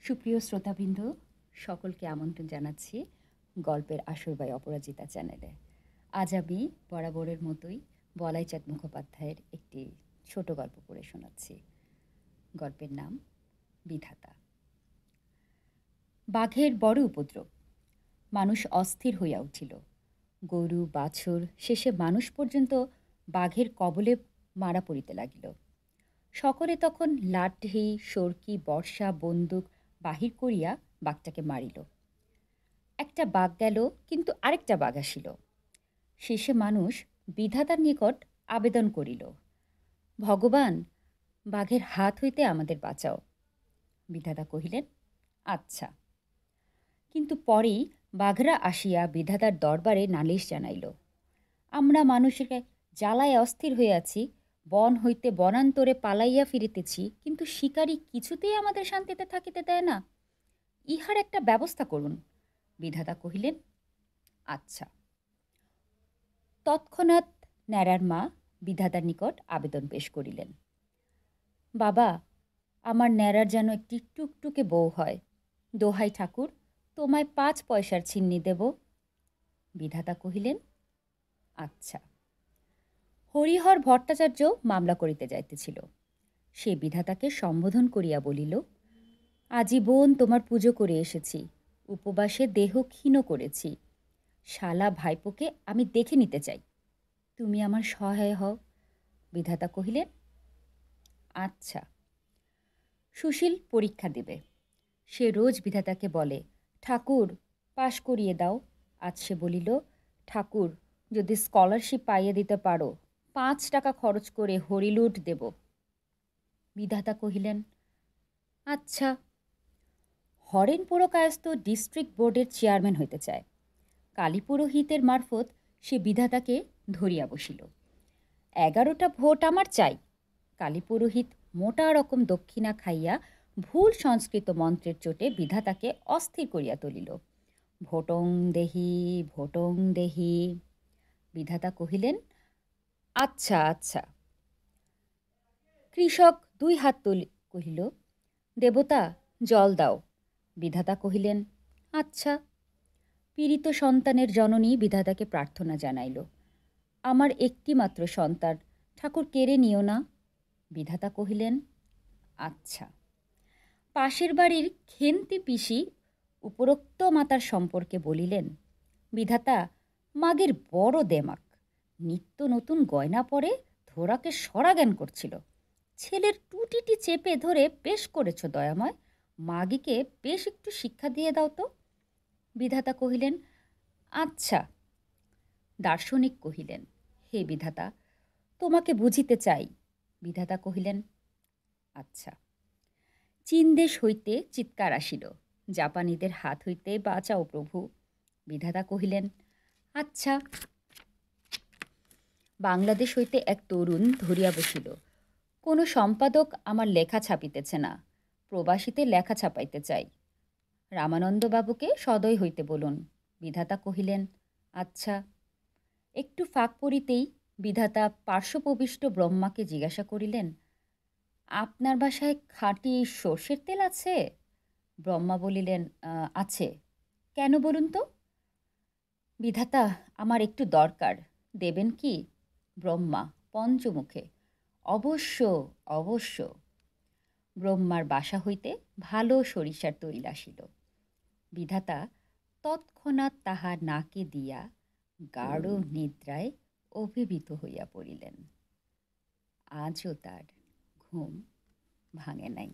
সুপ্রিয় শ্রোতাবৃন্দ, সকলকে আমন্ত্রণ জানাচ্ছি গল্পের আসর বাই অপরাজিতা চ্যানেলে। আজ আমি বরাবরের মতোই বলাইচাঁদ মুখোপাধ্যায়ের একটি ছোট গল্প পড়ে শোনাচ্ছি। গল্পের নাম বিধাতা। বাঘের বড় উপদ্রব। মানুষ অস্থির হইয়া উঠিল। গরু, বাছুর, শেষে মানুষ পর্যন্ত বাঘের কবলে মারা পড়িতে লাগিল। সকলে তখন লাঠি, সরকি, বর্ষা, বন্দুক বাহির করিয়া বাঘটাকে মারিল। একটা বাঘ গেল, কিন্তু আরেকটা বাঘ আসিল। শেষে মানুষ বিধাতার নিকট আবেদন করিল, ভগবান, বাঘের হাত হইতে আমাদের বাঁচাও। বিধাতা কহিলেন, আচ্ছা। কিন্তু পরেই বাঘরা আসিয়া বিধাতার দরবারে নালিশ জানাইল, আমরা মানুষকে জ্বালায় অস্থির হইয়াছি, বন হইতে বনান্তরে পালাইয়া ফিরিতেছি, কিন্তু শিকারী কিছুতেই আমাদের শান্তিতে থাকিতে দেয় না। ইহার একটা ব্যবস্থা করুন। বিধাতা কহিলেন, আচ্ছা। তৎক্ষণাৎ ন্যাড়ার মা বিধাতার নিকট আবেদন পেশ করিলেন, বাবা, আমার ন্যাড়ার যেন একটি টুকটুকে বউ হয়। দোহাই ঠাকুর, তোমায় 5 পয়সার ছিন্নি দেব। বিধাতা কহিলেন, আচ্ছা। হরিহর ভট্টাচার্য মামলা করিতে যাইতেছিল। সে বিধাতাকে সম্বোধন করিয়া বলিল, আজীবন তোমার পুজো করে এসেছি, উপবাসে দেহ ক্ষীণ করেছি। শালা ভাইপোকে আমি দেখে নিতে চাই, তুমি আমার সহায় হও। বিধাতা কহিলেন, আচ্ছা। সুশীল পরীক্ষা দেবে। সে রোজ বিধাতাকে বলে, ঠাকুর, পাশ করিয়ে দাও। আজ সে বলিল, ঠাকুর, যদি স্কলারশিপ পাইয়ে দিতে পারো, 5 টাকা খরচ করে হরিলুট দেব। বিধাতা কহিলেন, আচ্ছা। হরেন পুরকায়স্থ ডিস্ট্রিক্ট বোর্ডের চেয়ারম্যান হইতে চায়। কালীপুরোহিতের মারফত সে বিধাতাকে ধরিয়া বসিল। 11টা ভোট আমার চাই। কালীপুরোহিত মোটা রকম দক্ষিণা খাইয়া ভুল সংস্কৃত মন্ত্রের চোটে বিধাতাকে অস্থির করিয়া তুলিল। ভোটং দেহি, ভোটং দেহি। বিধাতা কহিলেন, আচ্ছা আচ্ছা। কৃষক 2 হাত তুলি কহিল, দেবতা, জল দাও। বিধাতা কহিলেন, আচ্ছা। পীড়িত সন্তানের জননী বিধাতাকে প্রার্থনা জানাইল, আমার একটি মাত্র সন্তান, ঠাকুর কেড়ে নিও না। বিধাতা কহিলেন, আচ্ছা। পাশের বাড়ির খেন্তি পিসি উপরোক্ত মাতার সম্পর্কে বলিলেন, বিধাতা, মাগের বড় দেমাক, নিত্য নতুন গয়না পরে ধরাকে সরাজ্ঞান করছিল। ছেলের টুটিটি চেপে ধরে বেশ করেছ দয়াময়, মাগিকে বেশ একটু শিক্ষা দিয়ে দাও তো। বিধাতা কহিলেন, আচ্ছা। দার্শনিক কহিলেন, হে বিধাতা, তোমাকে বুঝিতে চাই। বিধাতা কহিলেন, আচ্ছা। চীন দেশ হইতে চিৎকার আসিল, জাপানিদের হাত হইতে বাঁচাও প্রভু। বিধাতা কহিলেন, আচ্ছা। বাংলাদেশ হইতে এক তরুণ ধরিয়া বসিল, কোনো সম্পাদক আমার লেখা ছাপিতেছে না, প্রবাসীতে লেখা ছাপাইতে চাই। রামানন্দবাবুকে সদয় হইতে বলুন। বিধাতা কহিলেন, আচ্ছা। একটু ফাঁক পড়িতেই বিধাতা পার্শ্বপ্রবিষ্ট ব্রহ্মাকে জিজ্ঞাসা করিলেন, আপনার বাসায় খাঁটি সর্ষের তেল আছে? ব্রহ্মা বলিলেন, আছে। কেন বলুন তো? বিধাতা, আমার একটু দরকার, দেবেন কি? ব্রহ্মা পঞ্চমুখে, অবশ্য অবশ্য। ব্রহ্মার বাসা হইতে ভালো সরিষার তৈল আসিল। বিধাতা তৎক্ষণাৎ তাহার নাকে দিয়া গাঢ় নিদ্রায় অভিভূত হইয়া পড়িলেন। আজও তার ঘুম ভাঙে নাই।